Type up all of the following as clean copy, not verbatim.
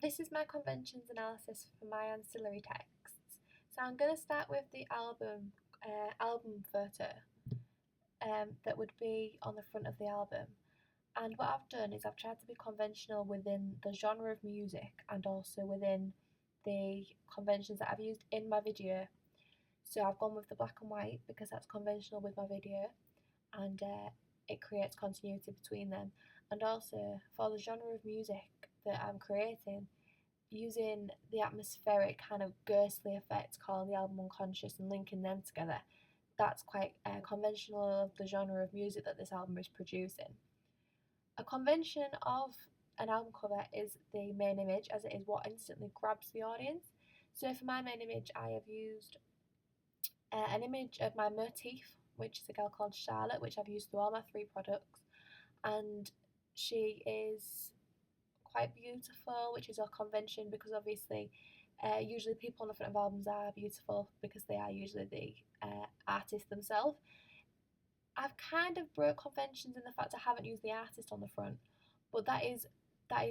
This is my conventions analysis for my ancillary texts. So I'm going to start with the album photo that would be on the front of the album. And what I've done is I've tried to be conventional within the genre of music and also within the conventions that I've used in my video. So I've gone with the black and white because that's conventional with my video, and it creates continuity between them. And also for the genre of music that I'm creating, using the atmospheric kind of ghostly effects, calling the album unconscious and linking them together, that's quite conventional of the genre of music that this album is producing. A convention of an album cover is the main image, as it is what instantly grabs the audience. So for my main image, I have used an image of my motif, which is a girl called Charlotte, which I've used through all my 3 products, and she is quite beautiful, which is a convention because obviously usually people on the front of albums are beautiful because they are usually the artist themselves. I've kind of broke conventions in the fact I haven't used the artist on the front, but that is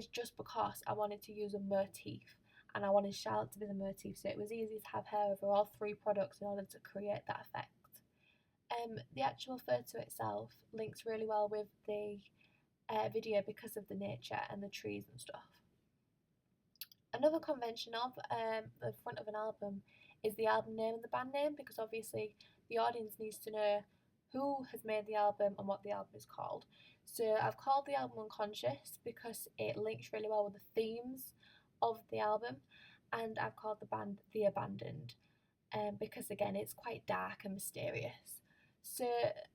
just because I wanted to use a motif and I wanted Charlotte to be the motif, so it was easy to have her over all 3 products in order to create that effect. The actual photo itself links really well with the video because of the nature and the trees and stuff. Another convention of the front of an album is the album name and the band name, because obviously the audience needs to know who has made the album and what the album is called. So I've called the album Unconscious because it links really well with the themes of the album, and I've called the band The Abandoned because again it's quite dark and mysterious. So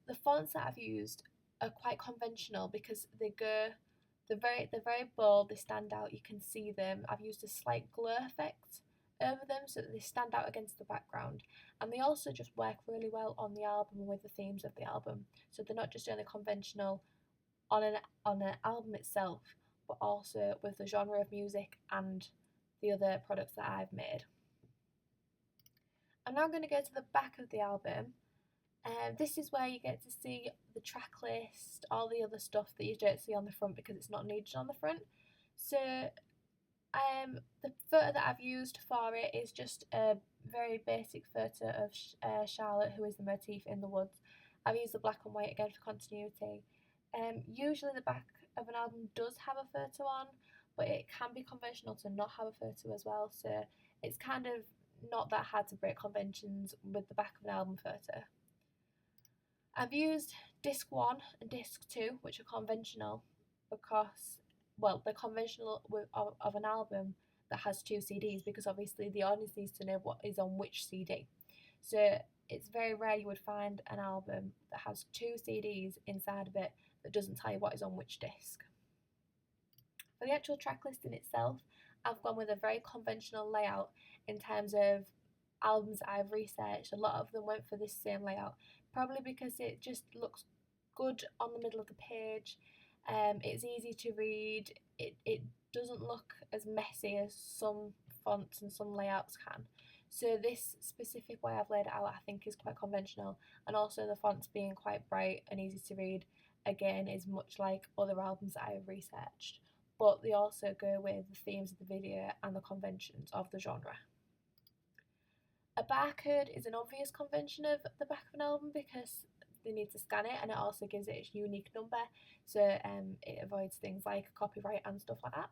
the fonts that I've used are quite conventional because they're very bold, they stand out, you can see them. I've used a slight glare effect over them so that they stand out against the background, and they also just work really well on the album and with the themes of the album. So they're not just only conventional on an album itself, but also with the genre of music and the other products that I've made. I'm now going to go to the back of the album. This is where you get to see the track list, all the other stuff that you don't see on the front because it's not needed on the front. So the photo that I've used for it is just a very basic photo of Charlotte, who is the motif in the woods. I've used the black and white again for continuity. Usually the back of an album does have a photo on, but it can be conventional to not have a photo as well, so it's kind of not that hard to break conventions with the back of an album photo. I've used disc 1 and disc 2, which are conventional because, well, they're conventional of an album that has 2 CDs, because obviously the audience needs to know what is on which CD. So it's very rare you would find an album that has 2 CDs inside of it that doesn't tell you what is on which disc. For the actual track listing itself, I've gone with a very conventional layout in terms of albums that I've researched. A lot of them went for this same layout, probably because it just looks good on the middle of the page. It's easy to read. It doesn't look as messy as some fonts and some layouts can. So this specific way I've laid it out I think is quite conventional, and also the fonts being quite bright and easy to read again is much like other albums that I have researched, but they also go with the themes of the video and the conventions of the genre. A barcode is an obvious convention of the back of an album because they need to scan it, and it also gives it its unique number, so it avoids things like copyright and stuff like that.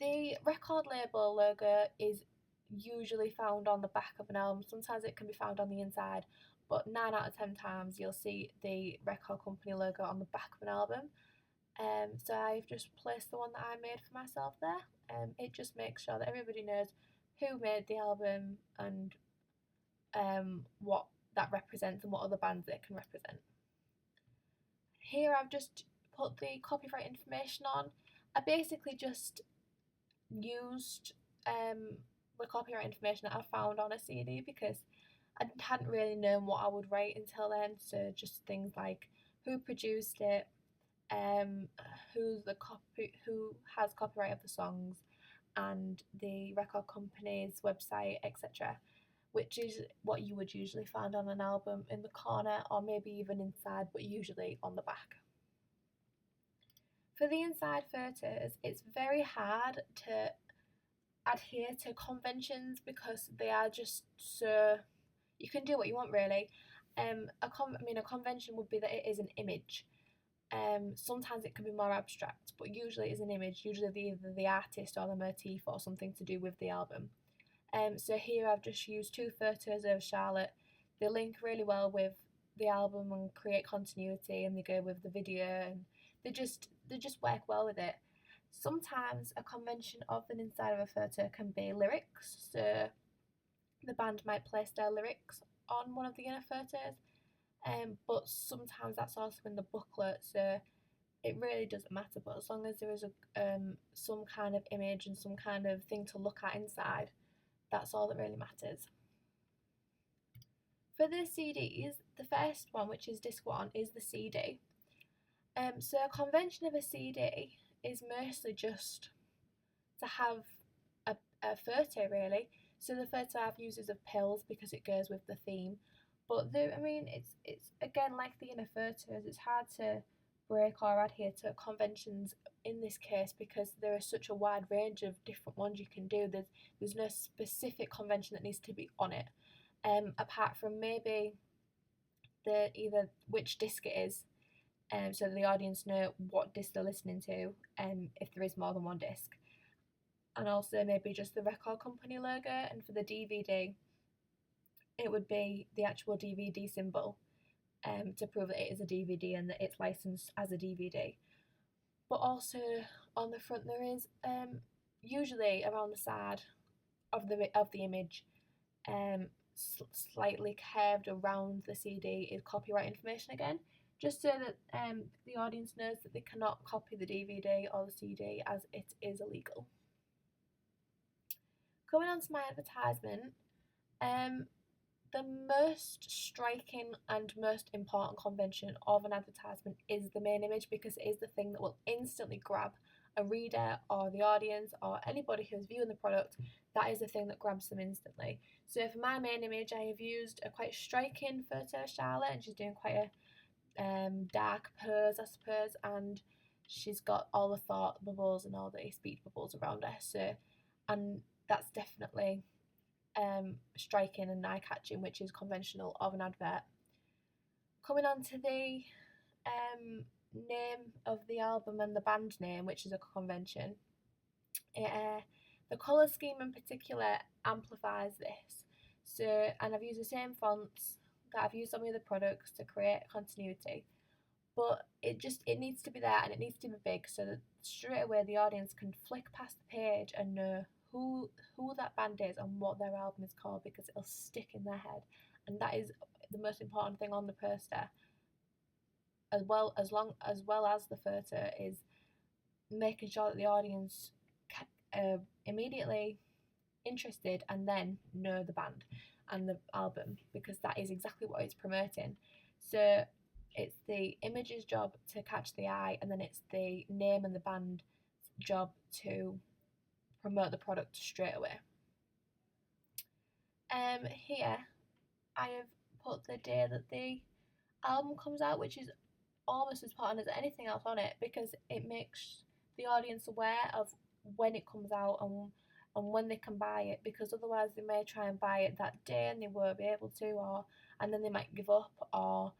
The record label logo is usually found on the back of an album. Sometimes it can be found on the inside, but 9 out of 10 times you'll see the record company logo on the back of an album. So I've just placed the one that I made for myself there. It just makes sure that everybody knows who made the album and what that represents and what other bands it can represent. Here I've just put the copyright information on. I basically just used the copyright information that I found on a CD because I hadn't really known what I would write until then, so just things like who produced it, who has copyright of the songs, and the record company's website, etc., which is what you would usually find on an album in the corner or maybe even inside, but usually on the back. For the inside photos, it's very hard to adhere to conventions because they are just so, you can do what you want really. A convention would be that it is an image. Sometimes it can be more abstract, but usually it's an image, usually either the artist or the motif or something to do with the album. So here I've just used 2 photos of Charlotte. They link really well with the album and create continuity, and they go with the video, and they just work well with it. Sometimes a convention of an inside of a photo can be lyrics, so the band might place their lyrics on one of the inner photos, but sometimes that's also in the booklet, so it really doesn't matter. But as long as there is some kind of image and some kind of thing to look at inside, that's all that really matters. For the CDs, the first one, which is disc 1, is the CD. So a convention of a CD is mostly just to have a photo really. So the photo I've used is of pills because it goes with the theme. But it's again like the inner photos. It's hard to break or adhere to conventions in this case because there is such a wide range of different ones you can do. There's no specific convention that needs to be on it, apart from maybe either which disc it is, so the audience know what disc they're listening to, if there is more than one disc, and also maybe just the record company logo. And for the DVD, it would be the actual DVD symbol, to prove that it is a DVD and that it's licensed as a DVD. But also on the front there is usually around the side of the image, slightly curved around the CD, is copyright information again, just so that the audience knows that they cannot copy the DVD or the CD as it is illegal. Going on to my advertisement, the most striking and most important convention of an advertisement is the main image, because it is the thing that will instantly grab a reader or the audience or anybody who's viewing the product. That is the thing that grabs them instantly. So for my main image, I have used a quite striking photo of Charlotte, and she's doing quite a dark pose, I suppose, and she's got all the thought bubbles and all the speech bubbles around her. So, and that's definitely striking and eye-catching, which is conventional of an advert. Coming on to the name of the album and the band name, which is a convention, the colour scheme in particular amplifies this. So, and I've used the same fonts that I've used on my other products to create continuity, but it needs to be there, and it needs to be big, so that straight away the audience can flick past the page and know who that band is and what their album is called, because it'll stick in their head. And that is the most important thing on the poster, as well as the photo, is making sure that the audience immediately interested and then know the band and the album, because that is exactly what it's promoting. So it's the image's job to catch the eye, and then it's the name and the band's job to promote the product straight away. Here I have put the day that the album comes out, which is almost as important as anything else on it, because it makes the audience aware of when it comes out and when they can buy it, because otherwise they may try and buy it that day and they won't be able to, and then they might give up, or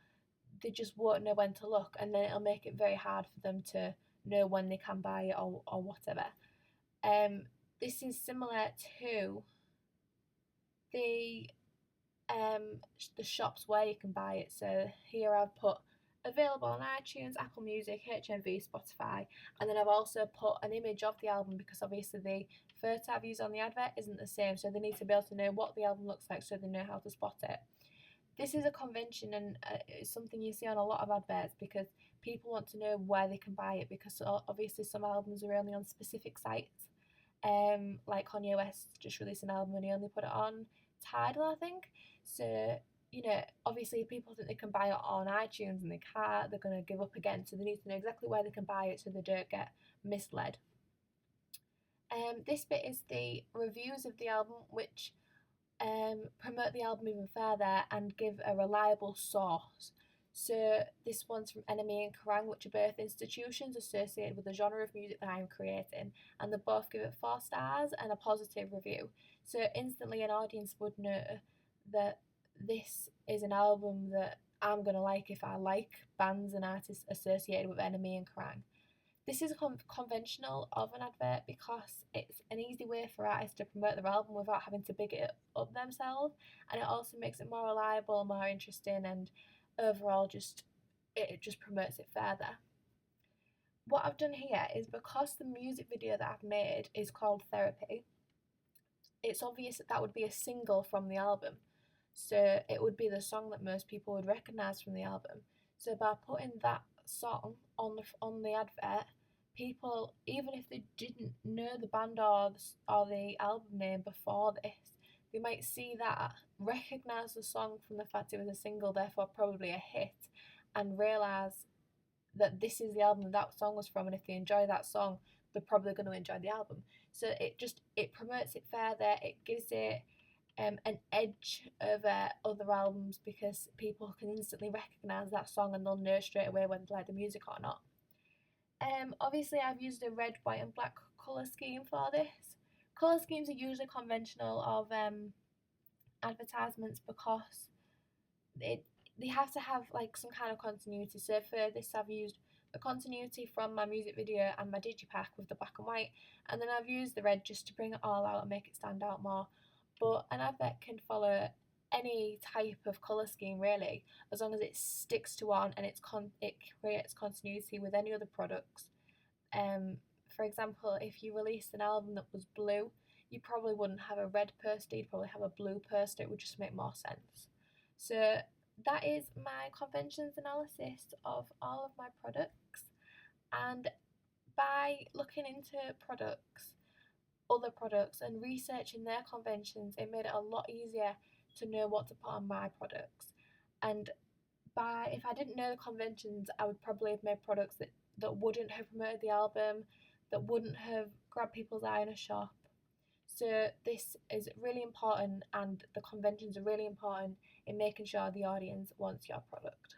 they just won't know when to look, and then it'll make it very hard for them to know when they can buy it or whatever. This is similar to the shops where you can buy it. So here I've put available on iTunes, Apple Music, HMV, Spotify, and then I've also put an image of the album, because obviously the photo I've used on the advert isn't the same, so they need to be able to know what the album looks like so they know how to spot it. This is a convention, and it's something you see on a lot of adverts, because people want to know where they can buy it, because obviously some albums are only on specific sites. Like Kanye West just released an album and he only put it on Tidal, I think. So, obviously people think they can buy it on iTunes and they can't, they're going to give up again. So they need to know exactly where they can buy it so they don't get misled. This bit is the reviews of the album, which promote the album even further and give a reliable source. So this one's from Enemy and Kerrang, which are both institutions associated with the genre of music that I'm creating, and they both give it 4 stars and a positive review. So instantly an audience would know that this is an album that I'm gonna like if I like bands and artists associated with Enemy and Kerrang. This is conventional of an advert because it's an easy way for artists to promote their album without having to big it up themselves, and it also makes it more reliable, more interesting, and overall it just promotes it further. What I've done here is, because the music video that I've made is called Therapy, it's obvious that that would be a single from the album. So it would be the song that most people would recognise from the album. So by putting that song on the advert, people, even if they didn't know the band or the album name before this, they might see that, recognise the song from the fact it was a single, therefore probably a hit, and realise that this is the album that song was from, and if they enjoy that song, they're probably going to enjoy the album. So it promotes it further. It gives it an edge over other albums because people can instantly recognise that song and they'll know straight away whether they like the music or not. Obviously, I've used a red, white, and black colour scheme for this. Colour schemes are usually conventional of advertisements because it they have to have like some kind of continuity. So for this, I've used the continuity from my music video and my digipack with the black and white, and then I've used the red just to bring it all out and make it stand out more. But an advert can follow any type of colour scheme really, as long as it sticks to one and it creates continuity with any other products. For example, if you released an album that was blue, you probably wouldn't have a red poster, you'd probably have a blue poster. It would just make more sense. So that is my conventions analysis of all of my products. And by looking into other products, and researching their conventions, it made it a lot easier to know what to put on my products. And if I didn't know the conventions, I would probably have made products that wouldn't have promoted the album, that wouldn't have grabbed people's eye in a shop. So this is really important, and the conventions are really important in making sure the audience wants your product.